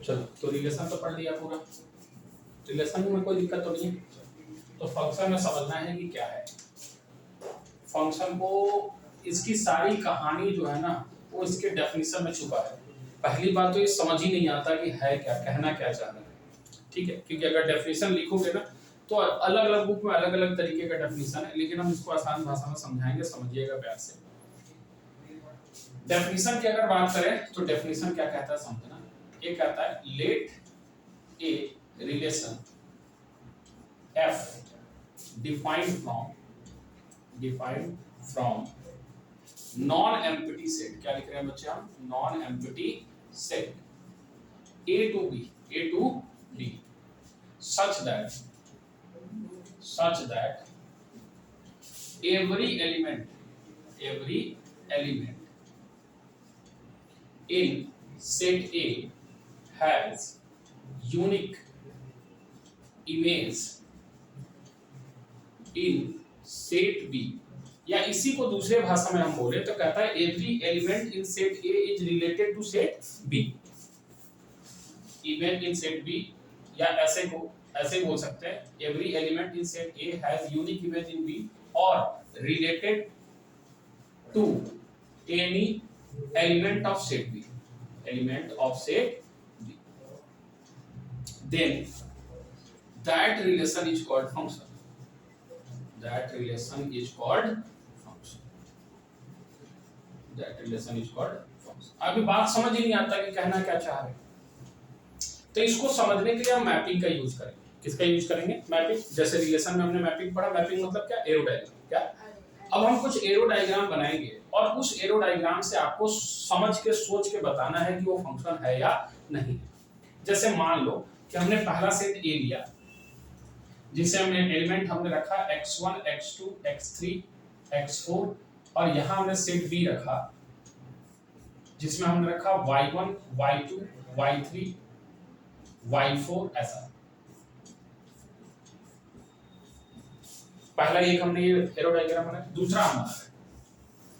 चलो तो रिलेशन तो पढ़ लिया पूरा, रिलेशन में कोई दिक्कत तो नहीं है। तो फंक्शन में समझना है कि क्या है फंक्शन को, इसकी सारी कहानी जो है ना वो इसके डेफिनेशन में छुपा है। पहली बात तो ये समझ ही नहीं आता कि है क्या, कहना क्या चाह रहा है, ठीक है, क्योंकि अगर डेफिनेशन लिखोगे ना तो अलग अलग बुक में अलग अलग तरीके का डेफिनेशन है, लेकिन हम इसको आसान भाषा में समझाएंगे, समझिएगा प्यार से। डेफिनेशन की अगर बात करें तो डेफिनेशन क्या कहता है समझना। ये कहता है let a relation f defined from non empty set, क्या लिख रहे हैं बच्चे हम, non empty set A to B such that every element in set A has unique image in set B, या इसी को दूसरे भाषा में हम बोले तो कहता है every element in set A is related to set B, image in set B, या ऐसे बोल सकते हैं every element in set A has unique image in B or related to any element of set B, then that relation is called function, अभी बात समझ ही नहीं आता कि कहना क्या चाह रहे हैं, तो इसको समझने के लिए हम मैपिंग का यूज करेंगे। किसका यूज करेंगे, मैपिंग। जैसे रिलेशन में हमने मैपिंग पढ़ा, मैपिंग मतलब क्या, एरो डायग्राम। क्या, अब हम कुछ एरो डायग्राम बनाएंगे और उस एरो डायग्राम से आपको समझ के सोच के बताना है कि वो फंक्शन है या नहीं। जैसे मान लो कि हमने पहला सेट ए लिया जिसे हमने एलिमेंट हमने रखा x1 x2 x3 x4, और यहां हमने सेट बी रखा जिसमें हमने रखा y1 y2 y3 y4, ऐसा। पहला एक हमने ये एरो डायग्राम बनाया। दूसरा हमारा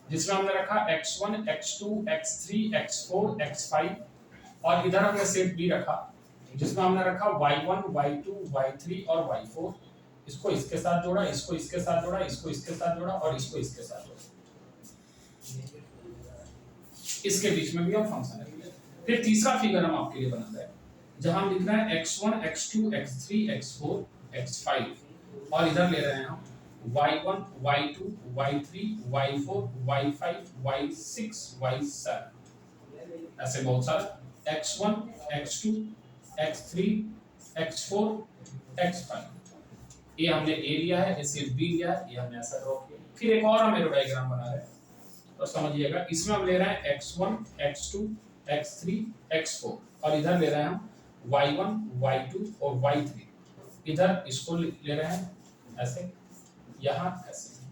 जिसमें हमने रखा x1 x2 x3 x4 x5, और इधर हमने सेट बी रखा जिसमें हमने रखा y1 y2 y3 और y4। इसको इसके साथ जोड़ा, इसको इसके साथ जोड़ा, इसको इसके साथ जोड़ा और इसको इसके साथ जोड़ा। इसके बीच में भी हम फंक्शन है। फिर तीसरा फिगर हम आपके लिए बना रहे हैं जहां हम लिख रहे हैं x1 x2 x3 x4 x5, और इधर ले रहे हैं हम y1 y2 y3 y4 y5 y6 y7, ऐसे बहुत सारे x1 x2 x3 x4 x5। ये हमने ए लिया है, इसे बी लिया है, ये हमने ऐसा ड्रॉ किया। फिर एक और हम एरो डायग्राम बना रहे हैं, तो समझिएगा इसमें हम ले रहे हैं x1 x2 x3 x4, और इधर ले रहे हैं हम y1 y2 और y3। इधर इसको ले रहे हैं ऐसे, यहाँ ऐसे,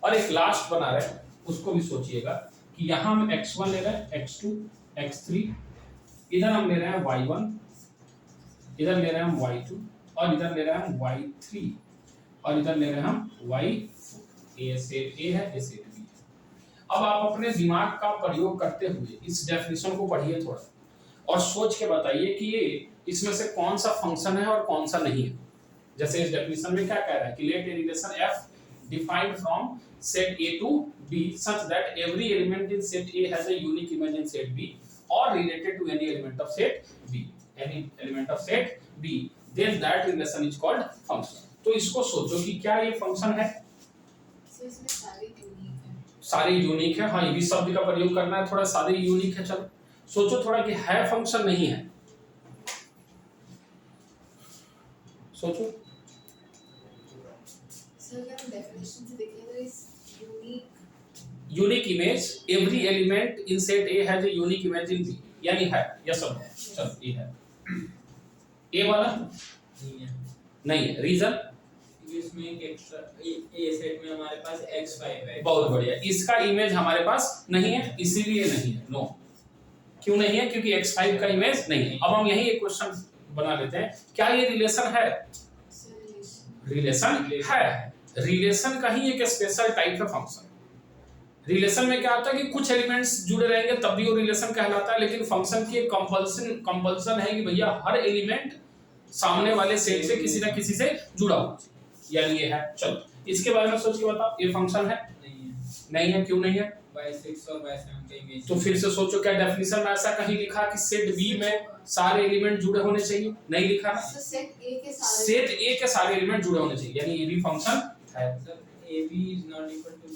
और एक लास्ट बना रहे हैं, उसको भी सोचिएगा कि यहाँ हम x1 ले रहे हैं x2 x3, इधर हम ले रहे हैं y1, इधर ले रहे हैं हम y2, और इधर ले रहे हैं हम y3, और इधर ले रहे हैं हम y4। ये सेट A है, ये सेट B है। अब आप अपने दिमाग का प्रयोग करते हुए इस डेफिनेशन को पढ़िए थोड़ा और सोच के बताइए कि ये इसमें से कौन सा फंक्शन है और कौन सा नहीं है। जैसे इस डेफिनेशन में क्या कह रहा है कि let a relation f defined from set A to B such that every element in set A has a unique image in set B or related to any element of set B, then that relation is called function। तो इसको सोचो कि क्या ये function है। इसमें सारे unique है। हाँ, ये भी शब्द का प्रयोग करना है, थोड़ा सारे यूनिक है। चलो सोचो थोड़ा कि है फंक्शन नहीं है, सोचो। Unique image, every element in set A has a unique image in B, यानी है या सब है। चलो ये है ए वाला नहीं है। रीजन इसमें एक एक्स्ट्रा ए सेट में हमारे पास x5 है। बहुत बढ़िया। इसका इमेज हमारे पास नहीं है, इसीलिए नहीं है। नो, क्यों नहीं है? क्योंकि x5 का इमेज नहीं है। अब हम यही एक क्वेश्चन बना लेते हैं, क्या ये रिलेशन है? रिलेशन है। रिलेशन का ही एक स्पेशल टाइप का फंक्शन। रिलेशन में क्या होता है कि कुछ एलिमेंट्स जुड़े रहेंगे तब भी वो रिलेशन कहलाता है, लेकिन फंक्शन की एक कंपल्सन है कि भैया हर एलिमेंट सामने वाले सेट से किसी ना किसी से जुड़ा होना चाहिए, यानी ये है। चलो इसके बारे में सोच के बताओ, ये फंक्शन है? नहीं है। क्यों नहीं है? y6 और y7 के इमेज। तो फिर से सोचो, क्या डेफिनेशन में ऐसा कहीं लिखा कि सेट बी में सारे एलिमेंट जुड़े होने चाहिए? नहीं लिखा ना। सेट ए के सारे एलिमेंट जुड़े होने चाहिए, यानी ये भी फंक्शन है। ab is not equal to ba।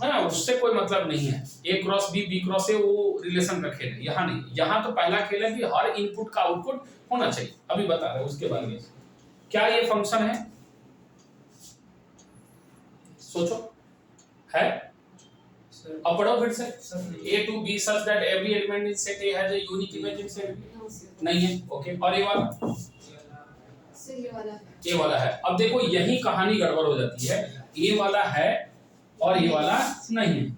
हाँ, उससे कोई मतलब नहीं है। a cross B cross A वो रिलेशन का खेल है, यहाँ नहीं। यहाँ तो पहला खेल है कि हर इनपुट का आउटपुट होना चाहिए। अभी बता रहे उसके बारे में। क्या ये फंक्शन है? सोचो, है? अब पढ़ो फिर से। a to b such that every element in set A has a unique image in set B। नहीं है। ओके, और ये वाला? ये वाला है। अब देखो यही कहानी गड़बड़ हो जाती है। ये वाला है और ये वाला नहीं है,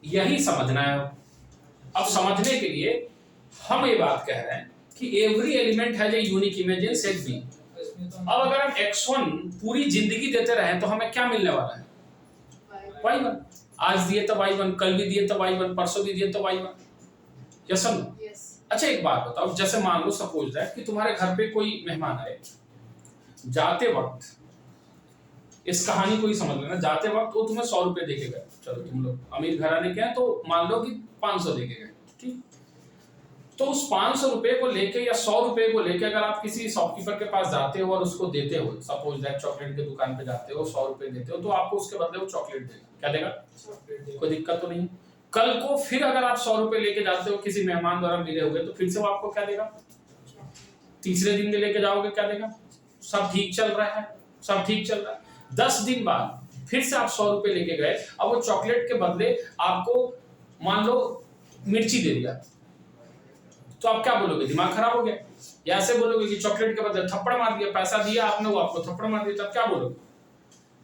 यही समझना है। अब समझने के लिए हम ये बात कह रहे हैं कि every element has a unique image in set B. अब अगर हम x1 पूरी जिंदगी देते रहे तो हमें क्या मिलने वाला है? y1। आज दिए तो y1, कल भी दिए तो y1, परसों भी दिए तो y1। Yes sir? अच्छा एक बात बताओ, जैसे मान लो सपोज दैट कि तुम्हारे घर पे कोई मेहमान आए, जाते वक्त इस कहानी को ही समझ लेना, जाते वक्त वो तुम्हें 100 रुपए देके गए। चलो तुम लोग अमीर घराने के हैं तो मान लो कि 500 देके गए, ठीक। तो उस 500 रुपए को लेके या 100 रुपए को लेके अगर आप किसी शॉपकीपर के पास जाते हो और उसको देते हो, सपोज दैट चॉकलेट की दुकान पे जाते हो, 100 रुपए देते हो, तो आपको उसके बदले वो चॉकलेट देगा। क्या देगा? कोई दिक्कत तो नहीं। कल को फिर अगर आप 100 रुपए लेके जाते हो, किसी मेहमान द्वारा मिले हुए, तो फिर से वो आपको क्या देगा? तीसरे दिन में लेके जाओगे, क्या देगा? सब ठीक चल रहा है, सब ठीक चल रहा है। 10 दिन बाद फिर से आप 100 रुपए लेके गए, अब वो चॉकलेट के बदले आपको मान लो मिर्ची दे दिया, तो आप क्या बोलोगे? दिमाग खराब हो गया। या ऐसे बोलोगे कि चॉकलेट के बदले थप्पड़ मार दिया, पैसा दिया आपने, वो आपको थप्पड़ मार दिया, तब क्या बोलोगे?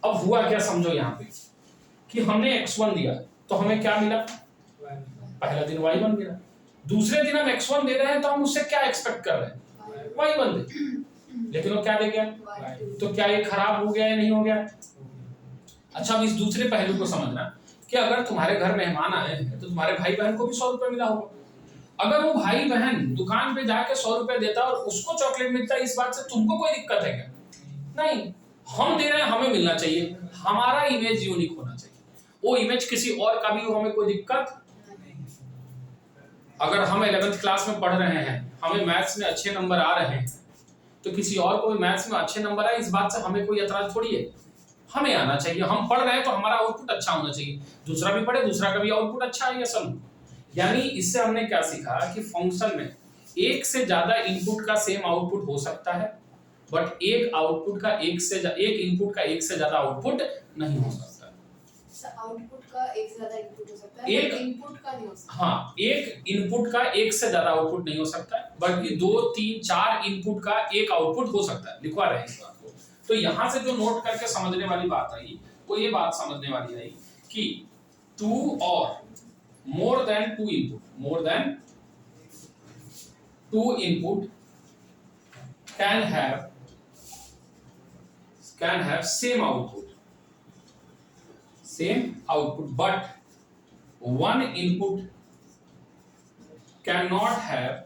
अब हुआ क्या समझो यहाँ पे कि हमने x1 दिया तो हमें क्या मिला? पहला दिन y1 मिला। दूसरे दिन हम x1 दे रहे हैं तो हम उससे क्या एक्सपेक्ट कर रहे हैं? y1 दे, लेकिन वो क्या दे गया? तो क्या ये खराब हो गया या नहीं हो गया? अच्छा, अब इस दूसरे पहलू को समझना कि अगर तुम्हारे घर मेहमान आए हैं तो तुम्हारे भाई बहन को भी 100 रुपए मिला होगा। अगर वो भाई बहन दुकान पे जाके 100 रुपए देता और उसको चॉकलेट मिलता है, इस बात से तुमको कोई दिक्कत है क्या? नहीं। हम दे रहे हैं, हमें मिलना चाहिए, हमारा इमेज यूनिक होना चाहिए। वो इमेज किसी और का भी हो, हमें कोई दिक्कत। अगर हम 11th क्लास में पढ़ रहे हैं, हमें मैथ्स में अच्छे नंबर आ रहे हैं, तो किसी और को मैथ्स में अच्छे नंबर आए, इस बात से हमें कोई एतराज थोड़ी है। हमें आना चाहिए। हम पढ़ रहे हैं तो हमारा आउटपुट अच्छा होना चाहिए, दूसरा भी पढ़े, दूसरा का भी आउटपुट अच्छा है या सब। यानी इससे हमने क्या सीखा कि फंक्शन में एक से ज्यादा इनपुट का सेम आउटपुट हो सकता है, बट एक इनपुट का एक से ज्यादा आउटपुट नहीं हो सकता। आउटपुट का एक से ज्यादा इनपुट हो सकता है, एक इनपुट का नहीं हो सकता। हाँ, एक इनपुट का एक से ज्यादा आउटपुट नहीं हो सकता, बल्कि 2, 3, 4 इनपुट का एक आउटपुट हो सकता है। लिखवा रहे हैं इस बात को। तो यहां से जो नोट करके समझने वाली बात आई, वो ये बात समझने वाली आई कि 2 और more than 2 input can have same output, but one input cannot have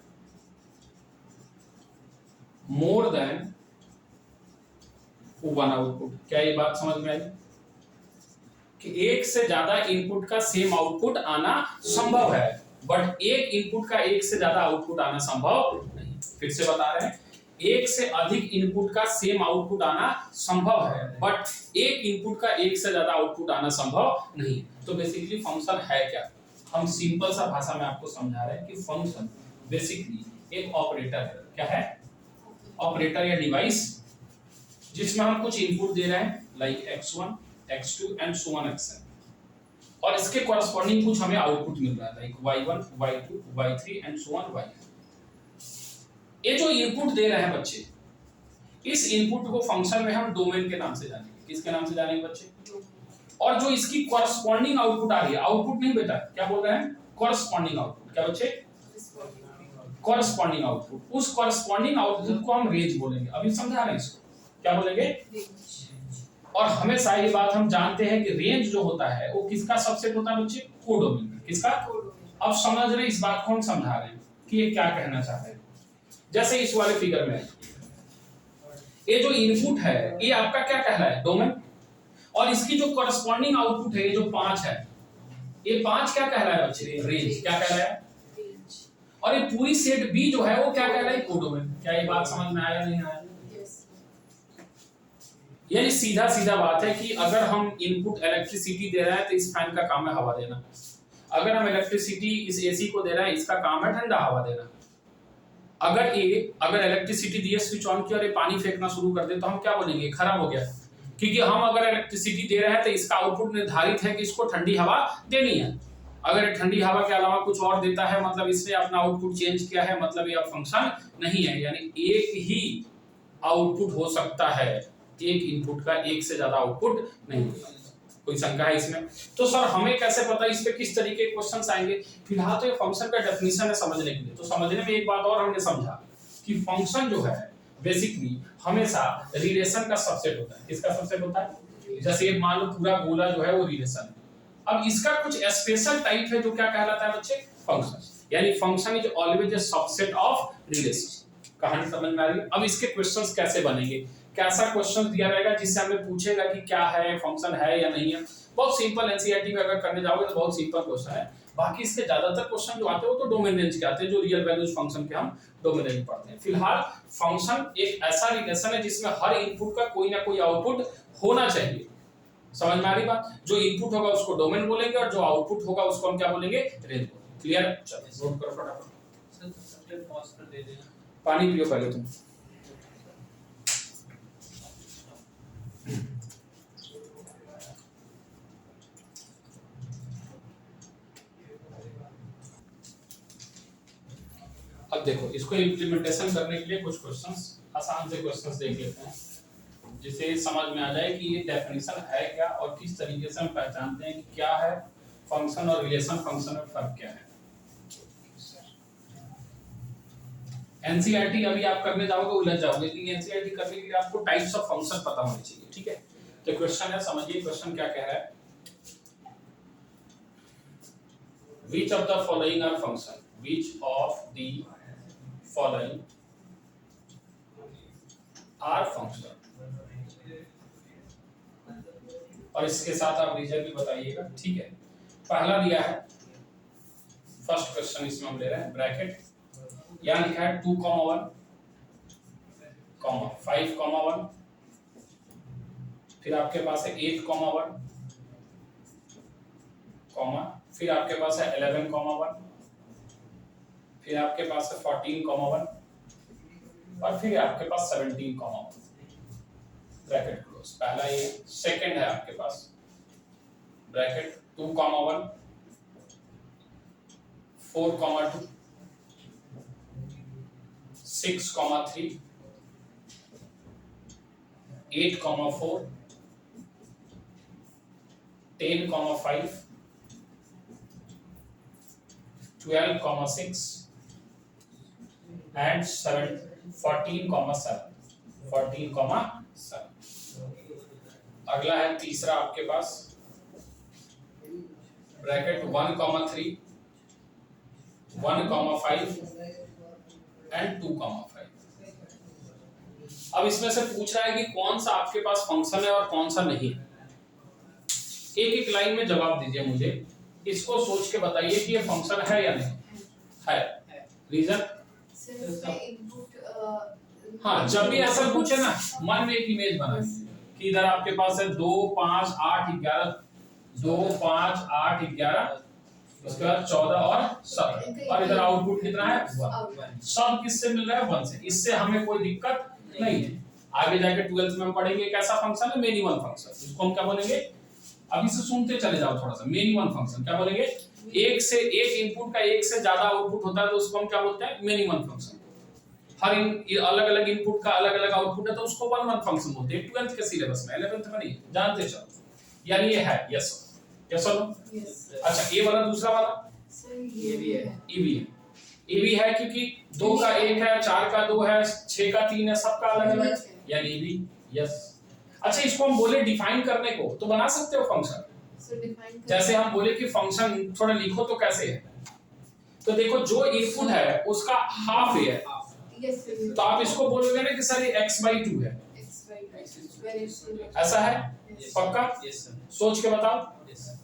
more than one output। क्या ये बात समझ में आई कि एक से ज्यादा इनपुट का सेम आउटपुट आना संभव है, बट एक इनपुट का एक से ज्यादा आउटपुट आना संभव नहीं। फिर से बता रहे हैं, एक से अधिक इनपुट का सेम आउटपुट आना संभव है, बट एक इनपुट का एक से ज्यादा आउटपुट आना संभव नहीं। तो बेसिकली फंक्शन है क्या? हम सिंपल सा भाषा में आपको समझा रहे हैं कि फंक्शन बेसिकली एक ऑपरेटर है। क्या है? ऑपरेटर या डिवाइस, जिसमें हम कुछ इनपुट दे रहे हैं, like x1, x2 and so on xn, और इसके कॉरस्पॉन्डिंग कुछ हमें आउटपुट मिल रहा है, like y1, y2, y3 and so on yn। ये जो इनपुट दे रहे हैं बच्चे, इस इनपुट को फंक्शन में हम डोमेन के नाम से जानेंगे। किसके नाम से जानेंगे बच्चे? और जो इसकी कॉरस्पॉन्डिंग आउटपुट आ रही है, आउटपुट नहीं बेटा, क्या बोल रहे हैं? Corresponding output. क्या बच्चे? Corresponding output. उस कॉरस्पॉन्डिंग आउटपुट को हम रेंज बोलेंगे। अभी समझा रहे हैं इसको, क्या बोलेंगे? और हमेशा ये बात हम जानते हैं कि रेंज जो होता है वो किसका सबसेट होता है बच्चे? कोडोमेन का। किसका? अब समझ रहे, इस बात को हम समझा रहे हैं कि ये क्या कहना चाह रहे हैं। जैसे इस वाले फिगर में ये जो इनपुट है ये आपका क्या कहला है? डोमेन। और इसकी जो करस्पॉन्डिंग आउटपुट है ये जो 5 है, ये 5 क्या कह रहा है बच्चे? रेंज। क्या कह रहा है? और ये पूरी सेट बी जो है वो क्या कह रहा है? कोडोमेन। क्या ये बात समझ में आया नहीं आया? यानी सीधा सीधा बात है कि अगर हम इनपुट इलेक्ट्रिसिटी दे रहे हैं तो इस फैन का काम है हवा देना। अगर हम इलेक्ट्रिसिटी इस एसी को दे रहे हैं, इसका काम है ठंडा हवा देना। अगर इलेक्ट्रिसिटी दिए, स्विच ऑन किया और ये पानी फेंकना शुरू कर दे तो हम क्या बोलेंगे? खराब हो गया। क्योंकि हम अगर इलेक्ट्रिसिटी दे रहे हैं तो इसका आउटपुट निर्धारित है कि इसको ठंडी हवा देनी है। अगर ठंडी हवा के अलावा कुछ और देता है मतलब इसने अपना आउटपुट चेंज किया है, मतलब ये अब फंक्शन नहीं है। यानी एक ही आउटपुट हो सकता है, एक इनपुट का एक से ज्यादा आउटपुट नहीं होता। कोई शंका है इसमें? तो सर हमें कैसे पता इस पे किस तरीके के क्वेश्चंस आएंगे? फिलहाल तो ये फंक्शन का डेफिनेशन है समझने के लिए। तो समझने में एक बात और हमने समझा कि फंक्शन जो है बेसिकली हमेशा रिलेशन का सबसेट होता है। किसका सबसेट होता है? जैसे ये मान लो पूरा गोला जो है वो रिलेशन है। अब इसका कुछ स्पेशल टाइप है जो क्या कहलाता है बच्चे? फंक्शन। यानी function is always a subset of relation. कहानी समझ में आ रही है? अब इसके क्वेश्चंस कैसे बनेंगे? कैसा क्वेश्चन दिया रहेगा जिससे हमें पूछेगा कि क्या है, फंक्शन है या नहीं है? बहुत सिंपल, एनसीईआरटी में अगर करने जाओगे तो बहुत सिंपल क्वेश्चन है। बाकी इसके ज्यादातर क्वेश्चन जो आते हैं वो तो डोमेन रेंज के आते हैं, जो रियल वैल्यूज फंक्शन के हम डोमेन रेंज पढ़ते हैं। फिलहाल फंक्शन एक ऐसा रिलेशन है जिसमें हर इनपुट का कोई ना कोई आउटपुट होना चाहिए। समझ में आ रही बात? जो इनपुट होगा उसको डोमेन बोलेंगे और जो आउटपुट होगा उसको हम क्या बोलेंगे? रेंज बोलेंगे। क्लियर? चलो नोट करो फटाफट। सर सबसे पॉज कर दे देना। पानी पियो पहले तुम। अब देखो, इसको इम्प्लीमेंटेशन करने के लिए कुछ क्वेश्चंस, आसान से क्वेश्चंस देख लेते हैं जिससे समझ में आ जाए कि ये डेफिनेशन है क्या और किस तरीके से हम पहचानते हैं कि क्या है फंक्शन और रिलेशन फंक्शन में फर्क क्या है। एनसीईआरटी अभी आप करने जाओगे उलझ जाओगे, लेकिन एनसीईआरटी करने के लिए आपको टाइप्स ऑफ फंक्शन पता होने चाहिए। ठीक है, तो क्वेश्चन है, समझिए क्वेश्चन क्या कह रहा है। Which of the following are function? Which of the following are function? और इसके साथ आप रीजन भी बताइएगा। ठीक है, पहला दिया है, फर्स्ट क्वेश्चन इसमें हम ले रहे हैं ब्रैकेट, यहाँ लिखा है 2,1, 5,1, फिर आपके पास है 8,1, फिर आपके पास है 11,1, फिर आपके पास है 14,1 और फिर आपके पास 17,1। Bracket close. पहला ये। सेकंड है आपके पास ब्रैकेट 2,1, 4,2, 6,3, 8,4, 10,5, 12,6 and 14,7। अगला है तीसरा आपके पास ब्रैकेट 1,3, 1,5 and 2,5। अब इसमें से पूछ रहा है कि कौन सा आपके पास फंक्शन है और कौन सा नहीं। एक एक लाइन में जवाब दीजिए मुझे, इसको सोच के बताइए कि ये फंक्शन है या नहीं है। रीजन? हाँ, जब भी ऐसा पूछे ना मन में एक इमेज बनाइए कि इधर आपके पास है 2, 5, 8, 11, 2, 5, 8, 11, उसके बाद 14 और 7, और इधर आउटपुट कितना है 1। सब किससे मिल रहा है? 1 से। इससे हमें कोई दिक्कत नहीं है। आगे जाके 12th में हम पढ़ेंगे कैसा फंक्शन है, मिनिमम फंक्शन। इसको हम क्या बोलेंगे? अभी से सुनते चले जाओ थोड़ा सा। मिनिमम फंक्शन क्या बोलेंगे? एक से एक इनपुट का एक से ज्यादा आउटपुट होता है तो उसको हम क्या बोलते हैं? Minimum function. हर अलग अलग इनपुट का अलग अलग आउटपुट है तो उसको वन वन फंक्शन बोलते हैं। 12th के सिलेबस में, 11th में नहीं, जानते चलो। यानी ये है यस यस और नो। अच्छा, ये वाला दूसरा वाला ये भी है, ये भी है, ये भी है क्योंकि 2 का 1 है, 4 का 2 है, 6 का 3 है, सबका अलग अलग, यानी ये भी यस। अच्छा इसको हम बोले डिफाइन करने को तो बना सकते हो फंक्शन। So define जैसे हम बोले कि फंक्शन थोड़ा लिखो तो कैसे है, तो देखो जो इनपुट है उसका हाफ ए है, yes sir. तो आप इसको बोलोगे ना कि सर ये x/2 है, X by where is ऐसा है Yes. पक्का? यस सर, सोच के बताओ। Yes sir.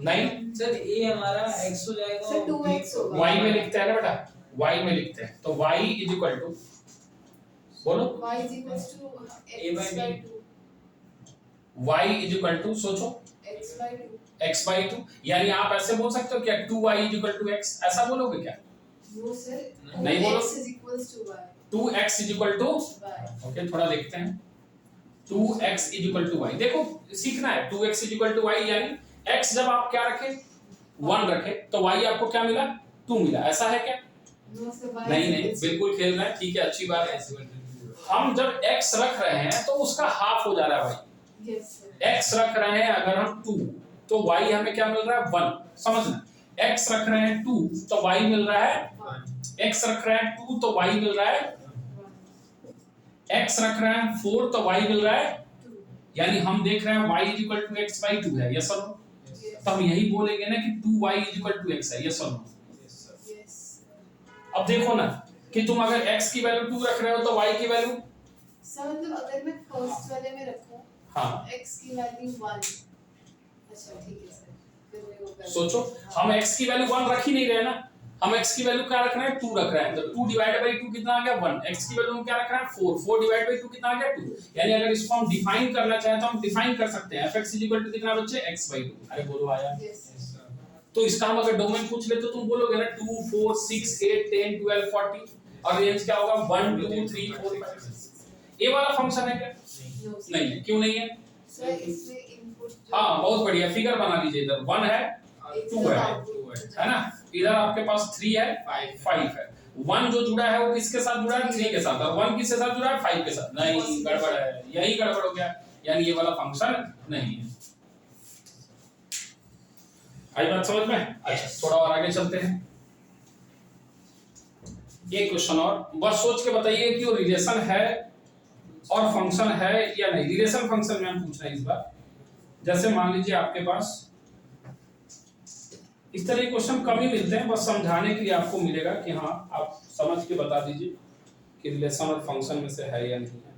नहीं सर ये हमारा x हो जाएगा सर, 2x होगा। y में लिखते हैं ना बेटा, y में लिखते हैं तो y इज इक्वल टू, बोलो y is equals to A by x B. by 2 y is equal to, सोचो x by 2 x/2, यानी आप ऐसे बोल सकते हो क्या 2y is equal to x, ऐसा बोलोगे क्या? no sir नहीं बोलो। x is equals to y 2x is equal to, y okay थोड़ा देखते हैं, 2x is equal to y, देखो सीखना है 2x is equal to y, यानी x जब आप क्या रखे 1 रखे तो y आपको क्या मिला 2 मिला, ऐसा है क्या? no sir y नहीं is नहीं equals to- बिल्कुल खेल रहे हैं, ठीक है अच्छी बात है। हम जब x रख रहे हैं तो उसका हाफ हो जा रहा है भाई, yes sir x रख रहे हैं अगर हम 2 तो y हमें क्या मिल रहा है 1, समझना, x रख रहे हैं 2 तो y मिल रहा है, 1 x रख रहे हैं 2 तो y मिल रहा है, 1 x रख रहे हैं 4 तो y मिल रहा है, 2 यानी हम देख रहे हैं y is equal to x/2 है, यस और नो? yes तो हम यही बोलेंगे ना कि 2y is equal to x है, यस और नो? yes अब देखो ना कि तुम अगर x की वैल्यू 2 रख रहे हो तो y की वैल्यू, सर मतलब अगर मैं फर्स्ट वाले में रखूं हाँ x की वैल्यू 1 अच्छा ठीक है सर फिर मैं वो कर सोचो हम x की वैल्यू 1 रख ही नहीं रहे ना, हम x की वैल्यू क्या रख रहे हैं 2 रख रहे हैं, तो 2 डिवाइडेड बाय 2 कितना आ गया 1, x की वैल्यू हम क्या रख रहे हैं 4, 4 डिवाइडेड बाय 2 कितना आ गया 2, यानी अगर इसको हम डिफाइन करना चाहें तो हम डिफाइन कर सकते हैं fx कितना बच्चे x/2, अरे बोलो आया। yes तो इसका हम अगर डोमेन पूछ ले तो तुम बोलोगे ना 2 4 6 8 10 12 40 और रेंज क्या होगा 1 2 3 4 5 6, ये वाला फंक्शन है क्या? no sir नहीं है, क्यों नहीं है? सर इसमें इनपुट हाँ बहुत बढ़िया, फिगर बना लीजिए, इधर 1 है 2 है ना, इधर आपके पास 3 है 5 है, 1 जो जुड़ा है वो किसके साथ जुड़ा है 3 के साथ, और 1 किसके साथ जुड़ा है 5 के साथ, नहीं गड़बड़ है, यही गड़बड़ हो गया, यानी ये वाला फंक्शन नहीं है। आई बात समझ में? अच्छा थोड़ा और आगे चलते हैं, एक क्वेश्चन और बस सोच के बताइए कि वो रिलेशन है और फंक्शन है या नहीं, रिलेशन फंक्शन में हम पूछ रहे हैं इस बार। जैसे मान लीजिए आपके पास इस तरह के क्वेश्चन कम ही मिलते हैं, बस समझाने के लिए आपको मिलेगा कि हाँ आप समझ के बता दीजिए कि रिलेशन और फंक्शन में से है या नहीं है।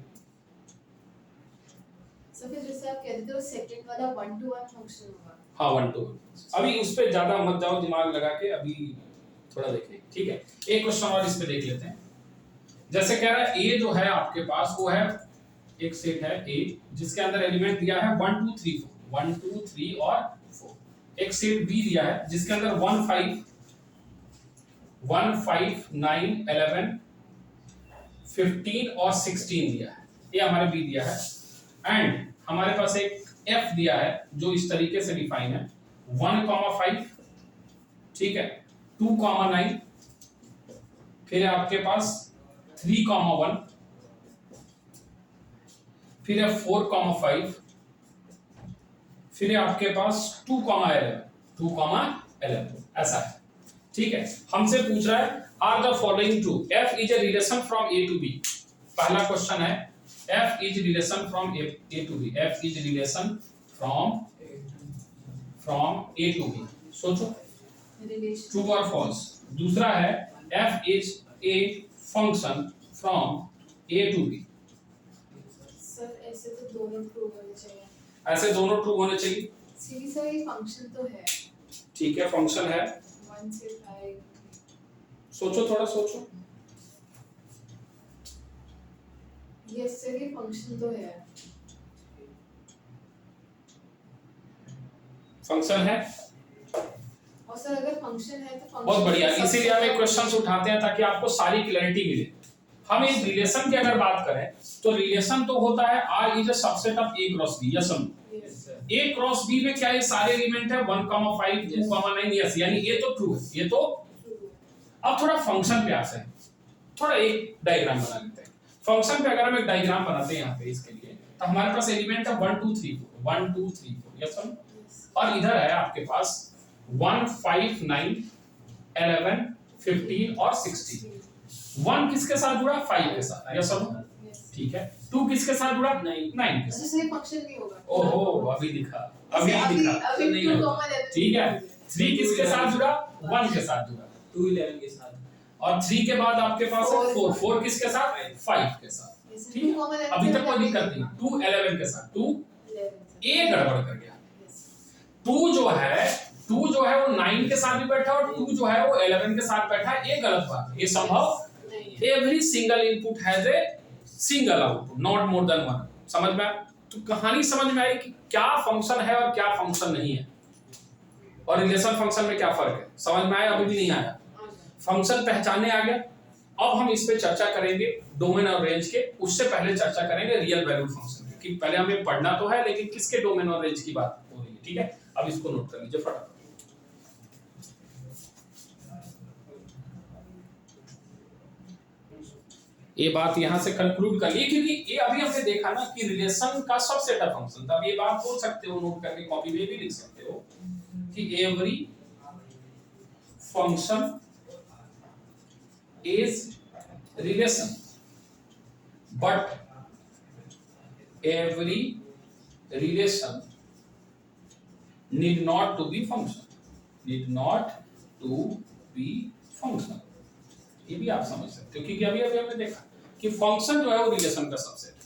सर फिर जैसे आप कहते हो सेकंड वाला 1 to 1 फंक्शन होगा हाँ 1 to 1, अभी उस पे ज्यादा मत जाओ, दिमाग लगा के अभी थोड़ा देखें, ठीक है। एक क्वेश्चन और इस पे देख लेते हैं, जैसे कह रहा है ए जो है आपके पास वो है एक सेट है ए जिसके अंदर एलिमेंट दिया है 1 2 3 4 1 2 3 और 4, एक सेट बी दिया है जिसके अंदर 1 5 9 11 15 और 16 दिया है, ये हमारे बी दिया है, एंड हमारे पास एक एफ दिया है जो इस तरीके से डिफाइन है 1,5 ठीक है 2,9 फिर है आपके पास 3,1 फिर है 4,5 फिर है आपके पास 2,11 ऐसा है, ठीक है। हमसे पूछ रहा है are the following true, f is a relation from A to B, पहला क्वेश्चन है f is relation from A to B, f is relation from A to B, सोचो रिलेशन ट्रू और फॉल्स। दूसरा है f is a function from A to B, sir ऐसे तो दोनों true होने चाहिए, ऐसे दोनों ट्रू होने चाहिए, सीधी सा ये फंक्शन तो है ठीक है फंक्शन है, 1 से 5 सोचो थोड़ा सोचो, यस सर ये फंक्शन तो है, फंक्शन है, और सर अगर फंक्शन है तो फंक्शन बहुत बढ़िया, इसीलिए हम एक क्वेश्चन उठाते हैं ताकि आपको सारी क्लैरिटी मिले। हम इस रिलेशन की अगर बात करें तो रिलेशन तो होता है R is a subset of A cross B, yes और नो, ए क्रॉस बी में क्या ये सारे एलिमेंट है 1,5 2,9, यस, यानी ये तो ट्रू है, ये तो। अब थोड़ा फंक्शन पे आते हैं, थोड़ा एक डायग्राम बना लेते हैं। फंक्शन पे अगर हम एक डायग्राम बनाते हैं यहाँ पे इसके लिए, तो हमारे पास एलिमेंट है 1 2 3 4 1 2 3 4, यस और नो, और इधर है आपके पास 1 5 9 11 15 और 16, 1 किसके साथ जुड़ा 5 के साथ, यस और नो, ठीक है। 2 किसके साथ जुड़ा? 9 के अच्छा साथ। सही फंक्शन नहीं होगा। ओहो अभी दिखा, अभी दिखा। अभी नहीं 2 होगा। कॉमन है। ठीक है। 3 किसके साथ जुड़ा? 1 के साथ जुड़ा। 2 11 के साथ। और 3 के बाद आपके पास है 4, 4 किसके साथ? 5 के साथ। इसमें ठीक 2 कॉमन है, है। अभी तक कोई दिक्कत नहीं। 2 11 के साथ 2 ए गड़बड़ कर गया। 2 जो है वो 9 के साथ भी बैठा और 2 जो है वो 11 के साथ बैठा है, ये गलत बात है, ये संभव नहीं। Every single input has a single output, not more than 1। समझ में आया? तो कहानी समझ में आई कि क्या फंक्शन है और क्या फंक्शन नहीं है, और रिलेशन फंक्शन में क्या फर्क है। समझ में आया? अभी भी नहीं आया? फंक्शन पहचानने आ गया। अब हम इस पे चर्चा करेंगे डोमेन और रेंज के। उससे पहले चर्चा करेंगे रियल वैल्यूड फंक्शन की। पहले हमें पढ़ना तो है, लेकिन किसके डोमेन और रेंज की बात हो रही है। ठीक है, अब इसको नोट कर लीजिए फटाफट। ये बात यहां से कंक्लूड कर ली, क्योंकि ये अभी हमने देखा ना कि रिलेशन का सबसेट ऑफ फंक्शन था। अब ये बात बोल सकते हो, नोट करके कॉपी में भी लिख सकते हो कि every function is relation, but every relation need not to be function, need not to be function। ये भी आप समझ सकते हो, क्योंकि अभी अभी हमने देखा कि फंक्शन जो है वो रिलेशन का सबसेट है।